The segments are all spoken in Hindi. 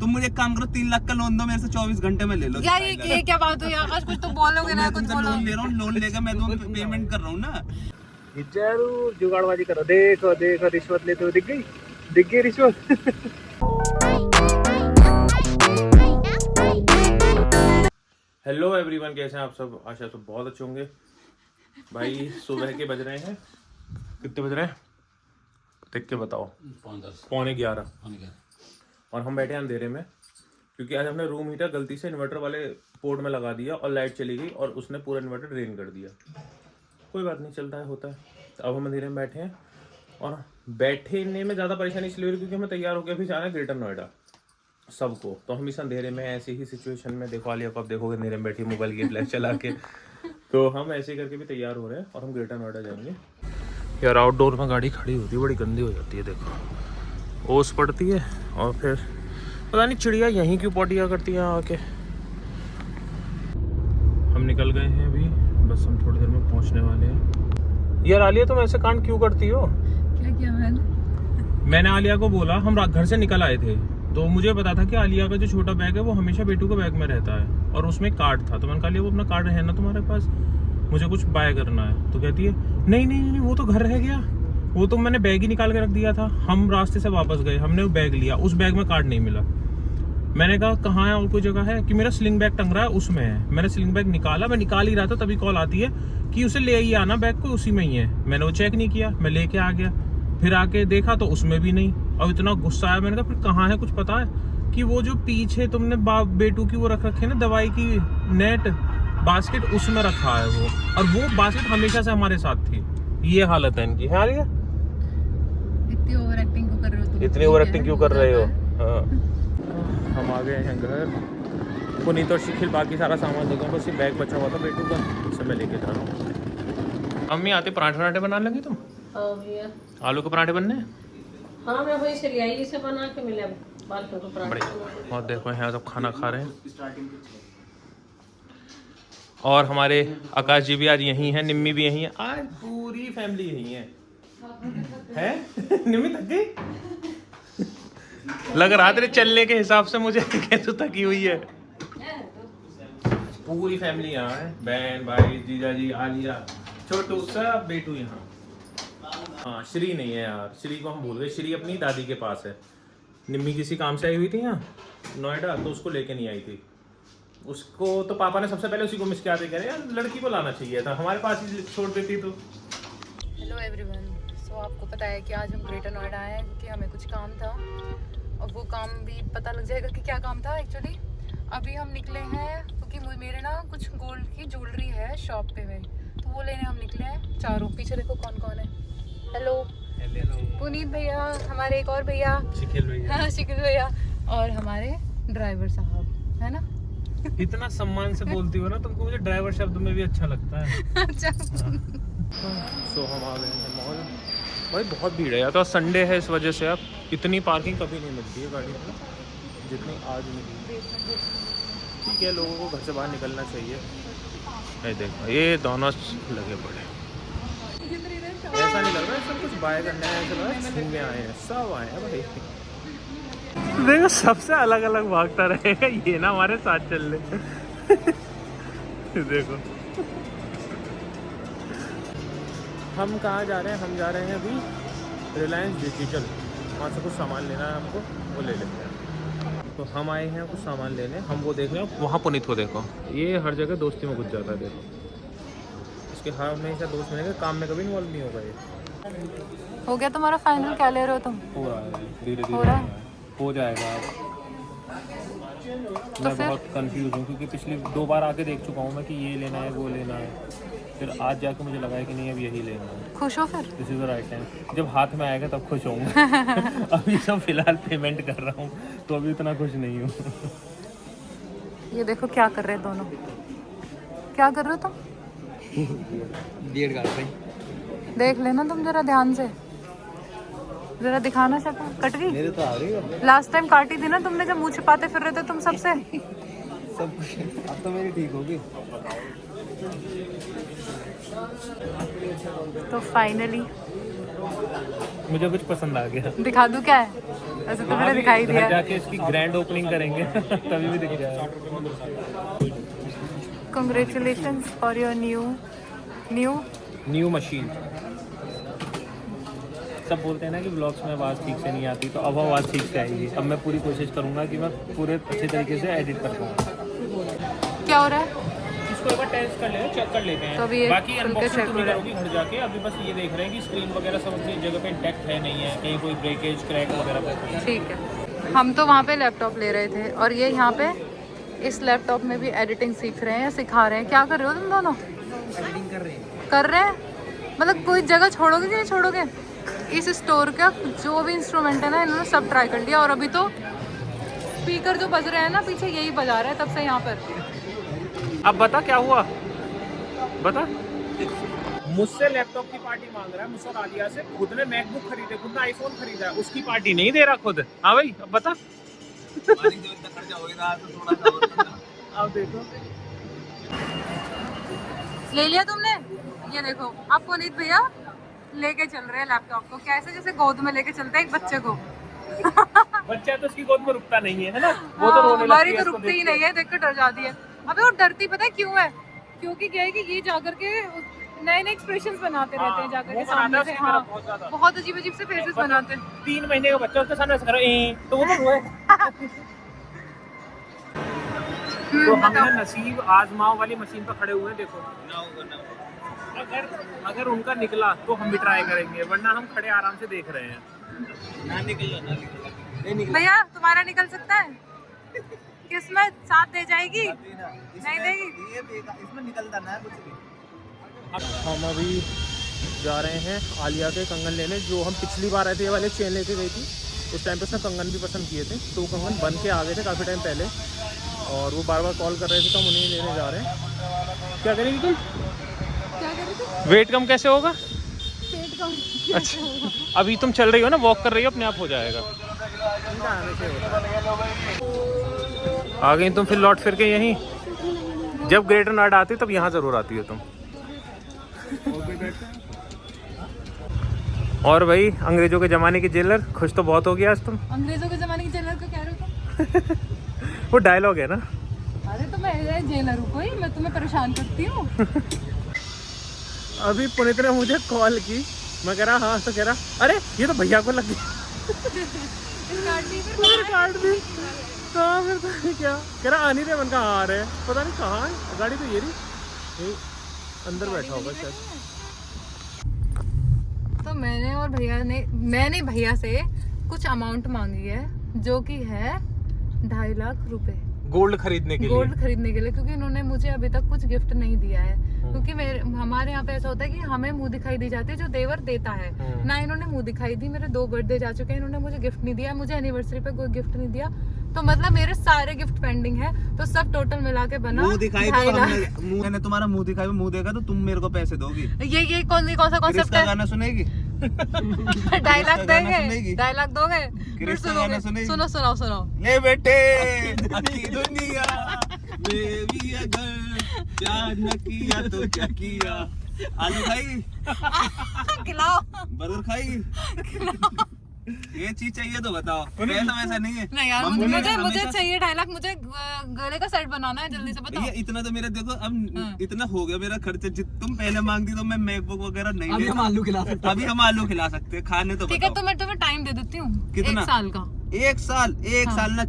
तुम मुझे एक काम करो, 3 लाख का लोन दो मेरे से, 24 घंटे में ले लो। यार ये क्या बात हुई आकाश, कुछ तो बोलोगे ना, कुछ बोलो। लोन ले रहा हूँ, लोन लेकर मैं तुम्हें पेमेंट कर रहा हूँ ना। जरूर जुगाड़बाजी करो। देखो देखो रिश्वत लेते हुए दिख गई रिश्वत। हेलो एवरीवन, कैसे हैं आप सब? आशा तो बहुत अच्छे होंगे भाई। सुबह के बज रहे हैं, कितने बज रहे हैं देख के बताओ? 11:45। और हम बैठे हैं अंधेरे में, क्योंकि आज हमने रूम हीटर गलती से इन्वर्टर वाले पोर्ट में लगा दिया और लाइट चली गई और उसने पूरा इन्वर्टर ड्रेन कर दिया। कोई बात नहीं, चलता है, होता है। तो अब हम अंधेरे में बैठे हैं और बैठने में ज़्यादा परेशानी इसलिए हो रही क्योंकि हमें तैयार होकर भी जाना है ग्रेटर नोएडा सबको। तो हम इस अंधेरे में ऐसी ही सिचुएशन में, देखो आलिया को आप देखोगे अंधेरे में बैठी मोबाइल गेम फ्लैश चला के, तो हम ऐसे करके भी तैयार हो रहे हैं और हम ग्रेटर नोएडा जाएंगे। यार आउटडोर में गाड़ी खड़ी होती है, बड़ी गंदी हो जाती है, देखो ओस पड़ती है और फिर पता नहीं चिड़िया यहीं क्यों पटिया करती है आके। हम निकल गए हैं अभी, बस हम थोड़ी देर में पहुंचने वाले हैं। यार आलिया तुम ऐसे कांड क्यों करती हो? क्या किया मैंने आलिया को बोला, हम घर से निकल आए थे तो मुझे पता था कि आलिया का जो छोटा बैग है वो हमेशा बेटू के बैग में रहता है और उसमें कार्ड था। तो मैंने कहा लिया वो अपना कार्ड है ना तुम्हारे पास, मुझे कुछ बाय करना है। तो कहती है नहीं नहीं नहीं वो तो घर रह गया, वो तो मैंने बैग ही निकाल के रख दिया था। हम रास्ते से वापस गए, हमने वो बैग लिया, उस बैग में कार्ड नहीं मिला। मैंने कहा कहाँ है और कोई जगह है कि मेरा स्लिंग बैग टंग रहा है उसमें है। मैंने स्लिंग बैग निकाला, मैं निकाल ही रहा था तभी कॉल आती है कि उसे ले ही आना, बैग को उसी में ही है। मैंने वो चेक नहीं किया, मैं लेके आ गया, फिर आके देखा तो उसमें भी नहीं। और इतना गुस्सा आया, मैंने कहा फिर कहाँ है कुछ पता है? कि वो जो पीछे तुमने बेटू की वो रख रखी है ना दवाई की नेट बास्केट, उसमें रखा है वो, और वो बास्केट हमेशा से हमारे साथ थी। ये हालत है इनकी। हाँ इतनी ओवर एक्टिंग क्यों कर रहे हो तुम? इतनी ओवर एक्टिंग क्यों कर रहे हो? हाँ हम आ गए हैं घर। पुनीत और शिखिल बाकी सारा सामान लेके, बस ये बैग बचा हुआ था बेटू का, उसे मैं लेके जा रहा हूँ। अम्मी आते पराठे बनाने लगी तुम? हाँ भैया, आलू के पराठे बनने? हाँ मैं वही सरियाई से बना के मिले बालकों को पराठे। और देखो यहाँ सब खाना खा रहे हैं और हमारे आकाश जी भी आज यहीं हैं, निम्मी भी यहीं है, आज पूरी फैमिली यहीं है। निम्मी थक गई? लग रहा तेरे चलने के हिसाब से मुझे कैसे थकी हुई है। पूरी फैमिली यहाँ है, बहन भाई जीजा जी आलिया छोटू सब, बेटू यहाँ। हाँ श्री नहीं है यार, श्री को हम भूल गए। श्री अपनी दादी के पास है। निम्मी किसी काम से आई हुई थी यहाँ नोएडा, तो उसको लेके नहीं आई थी। उसको तो पापा ने सबसे पहले उसी को मिस किया था, कह रहे यार लड़की को लाना चाहिए था, हमारे पास ही छोड़ देती तो। हेलो एवरीवन, सो आपको पता है कि आज हम ग्रेटर नोएडा आए हैं क्योंकि हमें कुछ काम था, और वो काम भी पता लग जाएगा कि क्या काम था एक्चुअली। अभी हम निकले हैं क्योंकि मेरे ना कुछ गोल्ड की ज्वेलरी है शॉप पे में, तो वो लेने हम निकले हैं चारों। पीछे देखो कौन कौन है। हेलो पुनीत भैया, हमारे एक और भैया शिखिल भैया, हाँ शिखिल भैया, और हमारे ड्राइवर साहब, है ना? इतना सम्मान से बोलती हो ना तुमको, मुझे ड्राइवर शब्द में भी अच्छा लगता है। अच्छा सो हम आ गए हैं मॉल। भाई बहुत भीड़ है यार, तो संडे है इस वजह से अब इतनी पार्किंग कभी नहीं मिलती है गाड़ी में जितनी आज मिली। ठीक है, लोगों को घर से बाहर निकलना चाहिए। ये देखो ये दोनों लगे पड़े, ऐसा नहीं लग रहा है सब कुछ बाय करने आए, ऐसा लग रहा है घूमने आए हैं, सब आए हैं भाई। देखो सबसे अलग अलग भागता रहेगा ये ना, हमारे साथ चल ले। देखो हम कहाँ जा रहे हैं? हम जा रहे हैं अभी रिलायंस डिजिटल, वहाँ से कुछ सामान लेना है हमको, वो ले लेते हैं। तो हम आए हैं कुछ सामान लेने, हम वो देख रहे हैं। वहाँ पुनीत को देखो, ये हर जगह दोस्ती में घुस जाता है। देखो इसके हर हमेशा दोस्त मिलेंगे, काम में कभी इन्वॉल्व नहीं होगा ये। हो गया तुम्हारा फाइनल? क्या ले रहे हो तुम? हो रहा है धीरे हो रहा धीरे, है? हो जाएगा। तो मैं फिर बहुत कंफ्यूज हूँ क्योंकि पिछली 2 बार आके देख चुका हूँ मैं कि ये लेना है वो लेना है, फिर आज जाके मुझे लगा है कि नहीं अब यही लेना है। खुश हो फिर? This is the right time, जब हाथ में आएगा तब खुश होऊंगा। अभी तो फिलहाल पेमेंट कर रहा हूँ तो अभी इतना खुश नहीं हूँ। ये देखो क्या कर रहे हैं दोनों, क्या कर रहे हो तुम? बियर्ड काट रही। देख लेना तुम जरा ध्यान से, जरा दिखाना शक्ल। कट गई? मेरे तो आ रही है लास्ट टाइम काटी थी ना तुमने जब मुंह छिपाते फिर रहे थे तुम सबसे। सब कुछ, अब तो मेरी ठीक होगी। तो फाइनली मुझे कुछ पसंद आ गया। दिखा दूं क्या है? ऐसे तो मैंने दिखाई घर दिया। जाके इसकी ग्रैंड ओपनिंग करेंगे तभी भी दिख जाएगा। Congratulations for your new machine. सब बोलते हैं ना कि ब्लॉग्स में आवाज़ ठीक से नहीं आती, तो अब आवाज़ ठीक से आएगी। अब मैं पूरी कोशिश करूंगा कि मैं पूरे अच्छे तरीके से एडिट कर पाऊँ। क्या हो रहा है? इसको एक बार टेस्ट कर लेते हैं, चेक कर लेते हैं। तो अभी ये बाकी खुल के अनबॉक्सिंग check तो हो नहीं रहा है। करूँगी घर जाके। अभी बस ये देख रहे हैं कि स्क्रीन वगैरह सब अपनी जगह पे इंटैक्ट है नहीं है, कहीं कोई ब्रेकेज क्रैक वगैरह पे। ठीक है। हम तो वहाँ पे लैपटॉप ले रहे थे और ये यहाँ पे इस लैपटॉप में भी एडिटिंग सीख रहे हैं, सिखा रहे हैं। क्या कर रहे हो तुम दोनों? एडिटिंग कर रहे हैं। कर रहे हैं? मतलब कोई जगह छोड़ोगे कि नहीं छोड़ोगे? इस स्टोर का जो भी इंस्ट्रूमेंट है ना, इन्होंने सब ट्राई कर लिया। और अभी तो स्पीकर जो बज रहे हैं ना पीछे, यही बजा रहे हैं तब से यहाँ पर। अब बता क्या हुआ, बता। मुझसे लैपटॉप की पार्टी मांग रहा है, मुझसे आलिया से। खुद ने मैकबुक खरीदे, खुद ने आईफोन खरीदा है, उसकी पार्टी नहीं दे रहा खुद। हाँ भाई अब बता। अब देखो ले लिया तुमने? ये देखो अब पुनीत भैया लेके चल रहे हैं लैपटॉप को, कैसे जैसे गोद में लेके चलते हैं एक बच्चे को। बच्चा तो उसकी गोद में रुकता नहीं है ना, वो तो रोने हमारी लगती तो है इसको रुकती ही देख के। नहीं है, देख कर डर जाती है। अबे वो डरती पता है क्यों है? क्योंकि क्या है कि ये जाकर के नए नए एक्सप्रेशंस बनाते रहते हैं जाकर के वो सामने बनाता से। है उसकी हाँ तरफ बहुत ज्यादा। बहुत अजीब अजीब से फेसेस बनाते हैं। 3 महीने का बच्चा उसके सामने ऐसे करो तो वो तो रोए। तो हमने नसीब आजमाओ वाली मशीन पर खड़े हुए हैं। देखो अगर उनका निकला तो हम भी ट्राई करेंगे, वरना हम खड़े आराम से देख रहे हैं। भैया तुम्हारा निकल सकता है? किस्मत साथ दे जाएगी? नहीं देगी? इसमें निकलता ना कुछ भी। हम अभी जा रहे हैं आलिया के कंगन लेने। जो हम पिछली बार आए थे, ये वाले चेन लेके गई थी, उस टाइम पे उसने कंगन भी पसंद किए थे, तो वो कंगन बन के आ गए थे काफ़ी टाइम पहले। और वो बार बार कॉल कर रहे थे, तो हम उन्हें लेने जा रहे हैं। क्या करेंगी तुम? क्या कर रही थी? वेट कम कैसे होगा? पेट कम। अच्छा अभी तुम चल रही हो ना, वॉक कर रही हो, अपने आप हो जाएगा। आ गई तुम फिर लौट फिर के यहीं। जब ग्रेटर नोएडा आती तब यहाँ ज़रूर आती हो तुम। और भाई अंग्रेजों के ज़माने की जेलर, खुश तो बहुत हो गया आज तुम। अंग्रेजों के जमाने की जेलर को कह रहे हो तुम? वो डायलॉग है ना। अरे तो मैं जेलर हूँ कोई, मैं तुम्हें परेशान करती हूँ। अभी पुनीत ने मुझे कॉल की, मैं कह रहा हाँ, तो कह रहा अरे ये तो भैया को लग गया। फिर काट दी। कहाँ फिर क्या कह रहा? आ नहीं रहे। मन का आ रहे, पता नहीं कहाँ है गाड़ी। तो ये रही अंदर बैठा होगा शायद। तो मैंने भैया से कुछ अमाउंट मांगी है, जो कि है 2.5 लाख रुपए गोल्ड खरीदने के गोल्ड खरीदने के लिए, क्योंकि इन्होंने मुझे अभी तक कुछ गिफ्ट नहीं दिया है। क्योंकि हमारे यहाँ पे ऐसा होता है कि हमें मुंह दिखाई दी जाती है, जो देवर देता है ना। इन्होंने मुंह दिखाई दी। मेरे 2 बर्थडे जा चुके हैं, इन्होंने मुझे गिफ्ट नहीं दिया, मुझे एनिवर्सरी पे कोई गिफ्ट नहीं दिया। तो मतलब मेरे सारे गिफ्ट पेंडिंग है। तो सब टोटल मिला के बना मुंह दिखाई तो 2.5 लाख। मैंने तुम्हारा मुंह दिखाई, मुंह देखा तो तुम मेरे को पैसे दोगी। ये कौन सा कॉन्सेप्ट है? गाना सुनेगी? 2.5 लाख देंगे? 2.5 लाख दोगे? फिर गाना सुनेगी? सुनाओ। ले बेटे अकी दुनिया में भी अगर प्यार न किया तो क्या किया। आलू खाएगी? खिलाओ। बर्गर खाएगी? ये चीज चाहिए तो बताओ। पैसा वैसा नहीं है। नहीं यार, मम्मी ने मुझे हमेशा- चाहिए 2.5 लाख। मुझे गले का सेट बनाना है, जल्दी से बताओ। ये इतना तो मेरा देखो अब इतना हो गया मेरा खर्चा। तुम पहले मांगती तो मैं मैकबुक वगैरह नहीं अभी हम आलू खिला सकते हैं। अभी हम आलू खिला सकते हैं। खाने तो ठीक है, बताओ। तो मैं तुम्हें टाइम दे देती हूँ। कितना? 1 साल का। 1 साल? 1 हाँ। साल ना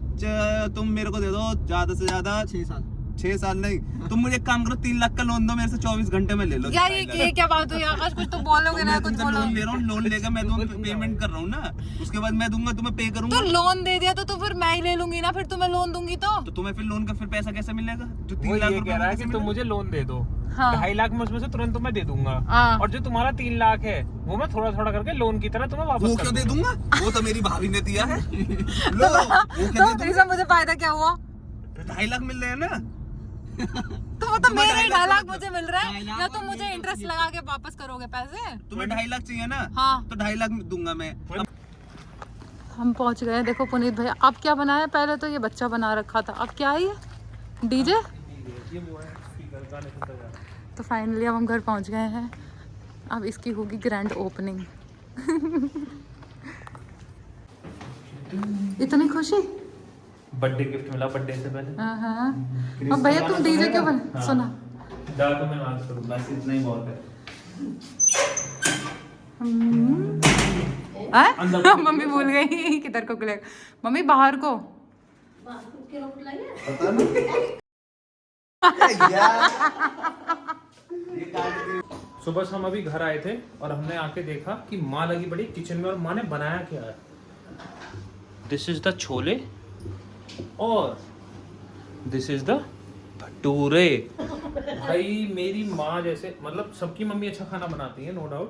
तुम मेरे को दे दो ज्यादा से ज्यादा 6 साल। 6 साल नहीं। तुम मुझे एक काम करो, 3 लाख का लोन दो मेरे से, 24 घंटे में ले लो। यार ये क्या बात हुई आकाश? कुछ तो बोलोगे ना, मैं कुछ तुमसे बोलो। लोन ले रहा हूँ, लोन लेकर मैं तुम्हें पेमेंट कर रहा हूँ ना, उसके बाद मैं दूंगा, तुम्हें पे तो करूंगा। लोन दे दिया तो फिर मैं ही ले लूंगी ना, फिर तुम्हें लोन दूंगी तो तुम्हें फिर लोन का फिर पैसा कैसे मिलेगा? जो 3 वो लाख ये रुपए कह रहा है कैसे कि तुम मिलेगा? मुझे लोन दे दो। हाँ। 2.5 लाख में उसमें से तुरंत तुम्हें दे दूंगा। हाँ। और जो तुम्हारा 3 लाख है वो मैं थोड़ा थोड़ा करके लोन की तरह तुम्हें वापस वो कर क्यों दे दूंगा। दूंगा? वो तो मेरी भाभी ने दिया है। लो, वो क्या तो दे दूंगा? इससे मुझे फायदा क्या हुआ? 2.5 लाख मिल रहे हैं ना। तो वो तो तुम्हें मेरे 2.5 2.5 लाख लाख मुझे मिल रहा है, 2.5 लाख या तुम और मुझे मेरे इंटरेस्ट लगा के वापस करोगे पैसे? तुम्हें 2.5 लाख चाहिए ना? हाँ। तो 2.5 लाख दूंगा मैं। हम पहुंच गए। देखो पुनीत भैया, अब क्या बनाया? पहले तो ये बच्चा बना रखा था, अब क्या है ये? डीजे। तो फाइनली अब हम घर पहुंच गए हैं। अब इसकी होगी ग्रैंड ओपनिंग। इतनी खुशी। बर्थडे गिफ्ट मिला बर्थडे से पहले। हाँ। अब भैया तुम डीजे क्यों बन सुना। जा तो मैं आज करूँ, बस इतना ही बहुत है। मम्मी भूल गई किधर को खुलेगा। मम्मी बाहर को। सुबह से हम अभी घर आए थे और हमने आके देखा कि माँ लगी बड़ी किचन में और माँ ने बनाया क्या है। दिस इज द छोले और दिस इज द भटूरे। भाई मेरी माँ जैसे, मतलब सबकी मम्मी अच्छा खाना बनाती है नो डाउट,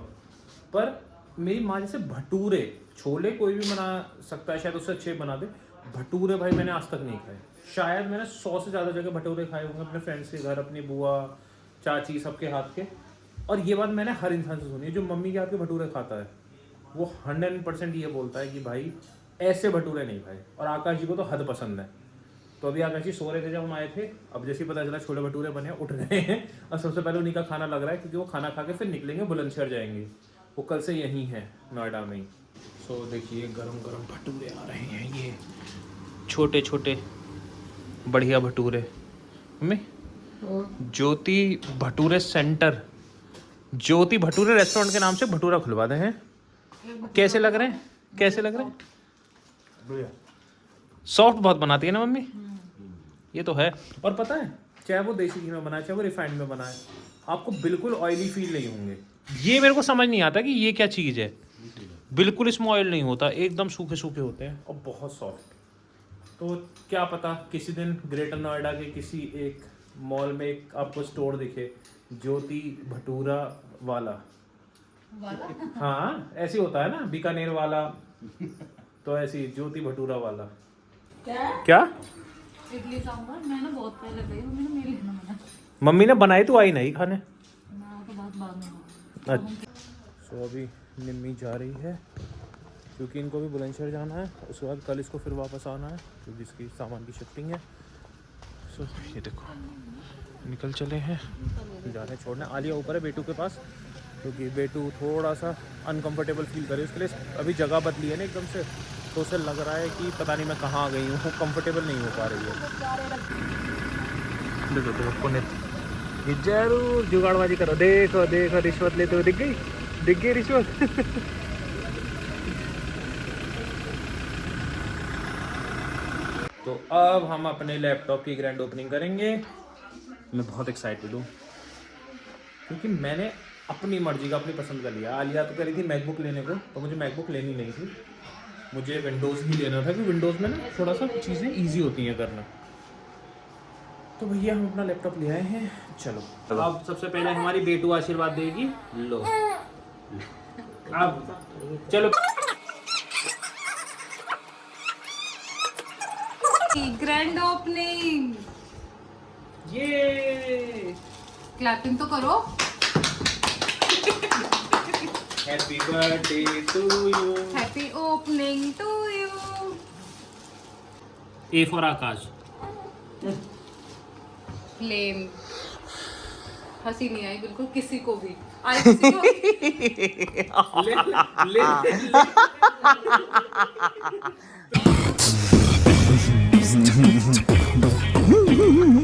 पर मेरी माँ जैसे भटूरे, छोले कोई भी बना सकता है शायद उससे अच्छे बना दे, भटूरे भाई मैंने आज तक नहीं खाए। शायद मैंने 100 से ज़्यादा जगह भटूरे खाए होंगे अपने फ्रेंड्स के घर, अपनी बुआ चाची सबके हाथ के। और ये बात मैंने हर इंसान से सुनी है जो मम्मी के हाथ के भटूरे खाता है, वो 100% ये बोलता है कि भाई ऐसे भटूरे नहीं खाए। और आकाश जी को तो हद पसंद है। तो अभी आकाश जी सो रहे थे जब हम आए थे, अब जैसे ही पता चला छोले भटूरे बने, उठ गए हैं और सबसे पहले उन्हीं का खाना लग रहा है क्योंकि वो खाना खा के फिर निकलेंगे, बुलंदशहर जाएंगे। वो कल से यहीं है नोएडा में ही। सो देखिए गरम गरम भटूरे आ रहे हैं, ये छोटे छोटे बढ़िया भटूरे। मम्मी ज्योति भटूरे सेंटर, ज्योति भटूरे रेस्टोरेंट के नाम से भटूरा खुलवा दे हैं। कैसे लग रहे हैं, कैसे लग रहे हैं? बढ़िया, सॉफ्ट बहुत बनाती है ना मम्मी, ये तो है। और पता है चाहे वो देसी घी में बनाए चाहे वो रिफाइंड में बनाए, आपको बिल्कुल ऑयली फील नहीं होंगे। ये मेरे को समझ नहीं आता कि ये क्या चीज़ है। बिल्कुल इसमें ऑयल नहीं होता, एकदम सूखे सूखे होते हैं और बहुत सॉफ्ट। तो क्या पता किसी दिन ग्रेटर नोएडा के किसी एक मॉल में एक आपको स्टोर दिखे ज्योति भटूरा वाला। हाँ ऐसे होता है ना, बीकानेर वाला, तो ऐसी ज्योति भटूरा वाला। क्या इडली सांभर मैं ना बहुत पहले गई, मम्मी ने मेरी ना बना, मम्मी ने बनाई तो आई नहीं खाने। ना तो बहुत बाद में। अच्छा सो अभी निम्मी जा रही है क्योंकि इनको भी बुलंदशहर जाना है, उसके बाद कल इसको फिर वापस आना है क्योंकि इसकी सामान की शिफ्टिंग है। सो ये देखो निकल चले हैं, जा रहे हैं छोड़ने। आलिया ऊपर है बेटू के पास क्योंकि बेटू थोड़ा सा अनकंफर्टेबल फील करे, उसके लिए अभी जगह बदली है ना एकदम से, तो उसे लग रहा है कि पता नहीं मैं कहाँ आ गई हूँ, कंफर्टेबल नहीं हो पा रही है। देखो देखो पुनित जरूर जुगाड़बाजी करो, देखो देखो रिश्वत लेते हुए दिख गई रिश्वत। तो अब हम अपने लैपटॉप की ग्रैंड ओपनिंग करेंगे। मैं बहुत एक्साइटेड हूँ क्योंकि मैंने अपनी मर्जी का, अपनी पसंद का लिया। आलिया तो कह रही थी मैकबुक लेने को, तो मुझे मैकबुक लेनी नहीं थी, मुझे विंडोज़ ही लेना था क्योंकि विंडोज़ में ना थोड़ा सा चीज़ें ईजी होती हैं करना। तो भैया हम अपना लैपटॉप ले आए हैं। चलो अब सबसे पहले हमारी बेटू आशीर्वाद देगी, लो अब चलो। ग्रैंड ओपनिंग, ये क्लैपिंग तो करो। Happy birthday to you, happy opening to you. A for Aakash. Flame, हंसी नहीं आई बिल्कुल किसी को भी। आई किसी को भी?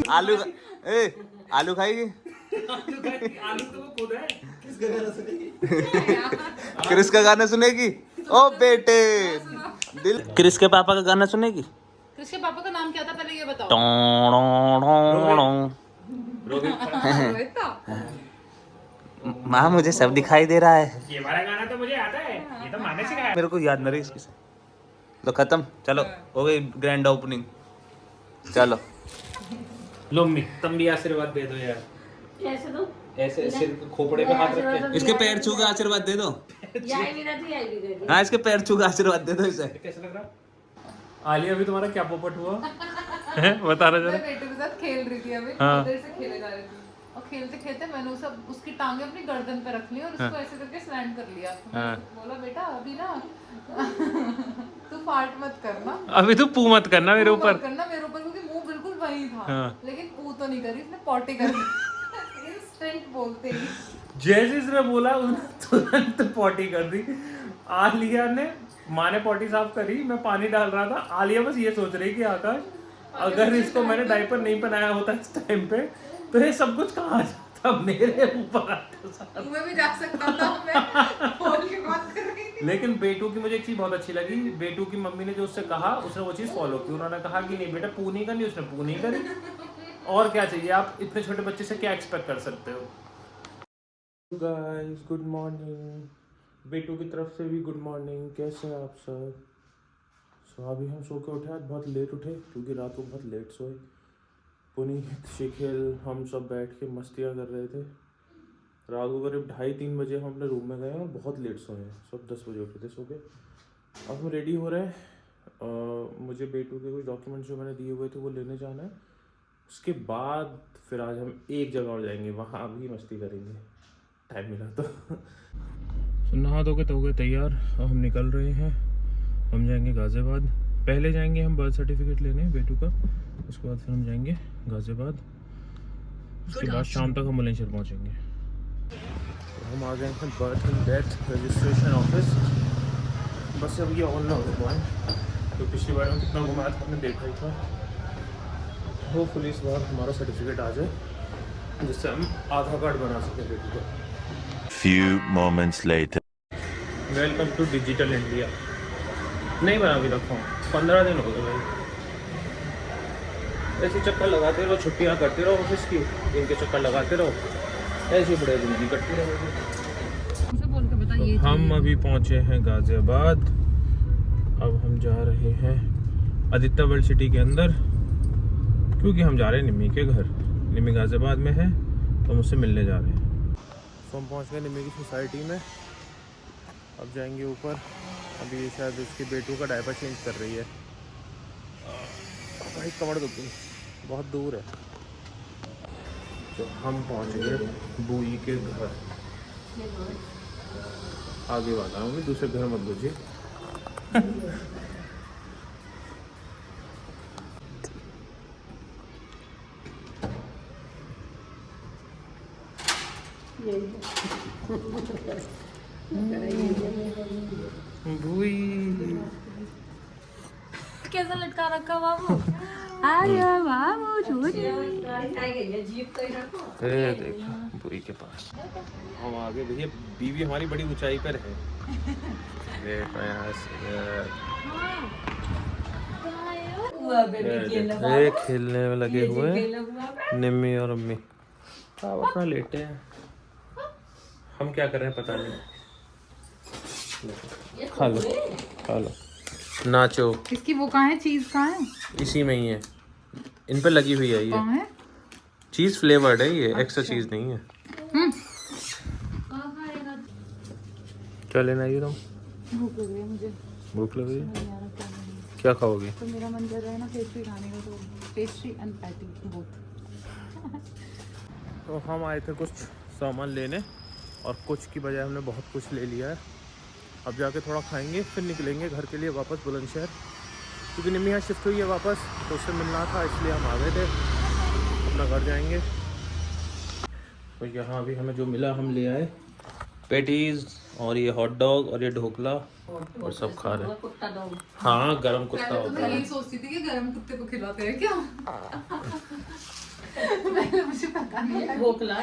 आलू आलू खाएगी? आलू तो वो खुद है। क्रिस का गाना सुनेगी? ओ बेटे दिल, क्रिस के पापा का गाना सुनेगी? क्रिस के पापा का नाम क्या था पहले ये बताओ। रोहित था। माँ मुझे सब दिखाई दे रहा है। ये वाला गाना तो मुझे आता है, ये तो माने सिखाया। मेरे को याद न रही इसकी। तो खत्म, चलो हो गई ग्रैंड ओपनिंग, चलो। लो मम्मी तुम भी आशीर्वाद दे दो यार। कैसे दो? ऐसे सिर खोपड़े पे हाथ रख के इसके पैर छू के आशीर्वाद दे दो। यही भी रहती है, यही भी रहती हाँ इसके पैर छू के आशीर्वाद दे दो इसे। कैसा लग रहा? आलिया अभी तुम्हारा क्या पोपट हुआ? बता रहा मैं जरा। बेटे के साथ खेल रही थी अभी, हाँ। उधर से खेले जा रही थी और खेलते खेलते मैंने उसकी टांगे अपनी गर्दन पे रख ली और उसको ऐसे करके स्लैंड कर लिया। हाँ। बोला बेटा अभी ना तू फाट मत करना, अभी तो पू मत करना मेरे ऊपर। मत करना मेरे ऊपर, क्योंकि मुंह बिल्कुल वही था। हाँ। लेकिन पू तो नहीं करी, इसने पॉटी कर दी। इंस्टेंट बोलते ही जैसे इसने बोला तुरंत पॉटी कर दी। आलिया ने, माँ ने पॉटी साफ करी, मैं पानी डाल रहा था। आलिया बस ये सोच रही कि आकाश अगर इसको मैंने डायपर नहीं पहनाया होता इस टाइम पे तो ये सब कुछ कहाँ जाता, मेरे ऊपर आता सारा। मैं भी जा सकता था, मैं बोल के बात कर रही थी। लेकिन बेटू की मुझे एक चीज बहुत अच्छी लगी, बेटू की मम्मी ने जो उससे कहा उसने वो चीज फॉलो की। उन्होंने कहा कि नहीं बेटा पू नहीं करनी, उसने पू नहीं करी। और क्या चाहिए, आप इतने छोटे बच्चे से क्या एक्सपेक्ट कर सकते हो। गाइस गुड मॉर्निंग, बेटू की तरफ से भी गुड मॉर्निंग। कैसे हैं आप सब? अभी हम सो के उठे, आज बहुत लेट उठे क्योंकि रात को बहुत लेट सोए। पुनीत, शिखिल, हम सब बैठ के मस्तियाँ कर रहे थे। रात को करीब 2:30-3 बजे हम अपने रूम में गए और बहुत लेट सोए हैं। सब 10 बजे उठे थे सो के। अब हम रेडी हो रहे हैं। मुझे बेटू के कुछ डॉक्यूमेंट्स जो मैंने दिए हुए थे वो लेने जाना है। उसके बाद फिर आज हम एक जगह और जाएंगे, वहाँ अभी मस्ती करेंगे टाइम मिला तो। नहा धो के तो हो गए तैयार, अब हम निकल रहे हैं। हम जाएंगे गाज़ियाबाद। पहले जाएंगे हम बर्थ सर्टिफिकेट लेने बेटू का, उसके बाद फिर हम जाएंगे गाज़ियाबाद। उसके बाद शाम तक हम बुलंदशहर पहुँचेंगे। तो हम आ गए हैं birth and death registration office. बस अब ये ऑनलाइन हुआ है, तो पिछली बार में कितना घुमाया था हमने देखा ही था। होपफुली इस बार हमारा सर्टिफिकेट आ जाए जिससे हम आधार कार्ड बना सकें बेटू का। Few moments later. Welcome to digital India. नहीं बना अभी रखा हूँ, 15 दिन हो गए भाई। ऐसे चक्कर लगाते रहो, छुट्टियाँ करते रहो ऑफिस की, इनके चक्कर लगाते रहो, ऐसी बड़े जिंदगी कटती रहेगी। तो हम अभी पहुँचे हैं गाज़ियाबाद। अब हम जा रहे हैं आदित्य वर्ल्ड सिटी के अंदर क्योंकि हम जा रहे हैं निम्मी के घर। निम्मी गाज़ियाबाद में है तो हम उससे मिलने जा रहे हैं। तो हम पहुँच गए निम्मी की सोसाइटी में। अब जाएंगे ऊपर। अभी ये शायद उसके बेटू का डायपर चेंज कर रही है। भाई कमर दुख गई, बहुत दूर है। तो हम पहुंच गए बूई के घर। आगे वाला हूँ, दूसरे घर मत बुझिए। कैसा लटका रखा बाबू? अरे बाबू छोटी। अरे देखो बुई के पास हम आगे। देखिए बीवी हमारी बड़ी ऊंचाई पर है। देखो यहाँ से खेलने में लगे हुए हैं निम्मी और अम्मी। आप अपना लेटे हैं, हम क्या कर रहे हैं पता नहीं। खा लो खा लो, नाचो। इसकी वो कहाँ है, चीज कहाँ है? इसी में ही है, इन पे लगी हुई है ये। कहाँ है? चीज फ्लेवर्ड है ये, एक्स्ट्रा चीज नहीं है। क्या लेना है ये तुम? भूख लग रही है मुझे। भूख लग रही है, क्या खाओगे? तो मेरा मन कर रहा है ना पेस्ट्री खाने का, तो पेस्ट्री एंड पैटी बोथ। तो हम आए थे कुछ सामान लेने और कुछ की बजाय हमने बहुत कुछ ले लिया है। अब जाके थोड़ा खाएंगे फिर निकलेंगे घर के लिए वापस बुलंदशहर, क्योंकि निम्मी यहाँ शिफ्ट हुई है वापस, तो उससे मिलना था इसलिए हम आ गए थे। अपना घर जाएंगे। तो यहाँ अभी हमें जो मिला हम ले आए, पेटीज और ये हॉट डॉग और ये ढोकला और सब खा रहे हैं। हाँ गरम कुत्ता होता है। यही सोचती थी कि गरम कुत्ते को खिलाते हैं क्या? मुझे पता नहीं है। ढोकला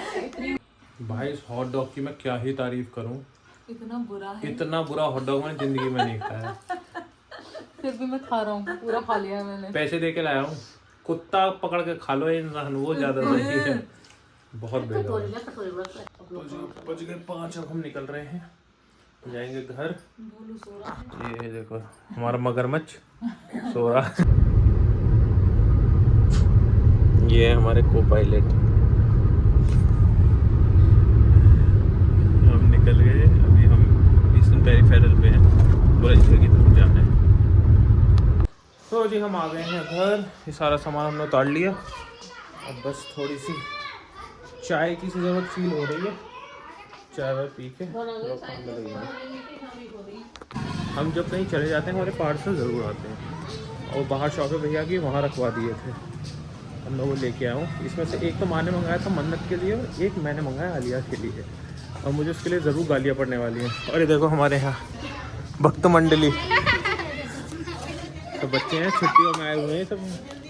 भाई इस हॉट डॉग की मैं क्या ही तारीफ करूं, इतना बुरा है। इतना बुरा हॉट डॉग मैंने जिंदगी में नहीं खाया। फिर भी मैं खा रहा हूँ, पूरा खा लिया है मैंने। पैसे दे के लाया हूँ, कुत्ता पकड़ के खा लो इंसान, वो ज्यादा सही है। बहुत बेकार। बज गए 5, अब हम निकल रहे हैं, जाएंगे घर। ये देखो हमारा मगरमच्छ सो रहा। ये है हमारे को पायलट। हम निकल गए, अभी हम ईस्टर्न पेरिफेरल पे हैं, बुलंदशहर की तरफ जाना है। तो जी हम आ गए हैं घर, ये सारा सामान हमने उतार लिया। अब बस थोड़ी सी चाय की ज़रूरत फील हो रही है, चाय वाय पी के हम जब कहीं चले जाते हैं हमारे पार्सल ज़रूर आते हैं। और बाहर शॉप है भैया की, वहाँ रखवा दिए थे, अब मैं वो लेके आया हूँ। इसमें से एक तो माँ ने मंगाया था मन्नत के लिए और एक मैंने मंगाया आलिया के लिए। और मुझे उसके लिए ज़रूर गालियाँ पड़ने वाली हैं। और ये देखो हमारे यहाँ भक्त मंडली, सब बच्चे हैं छुट्टियों में आए हुए हैं सब।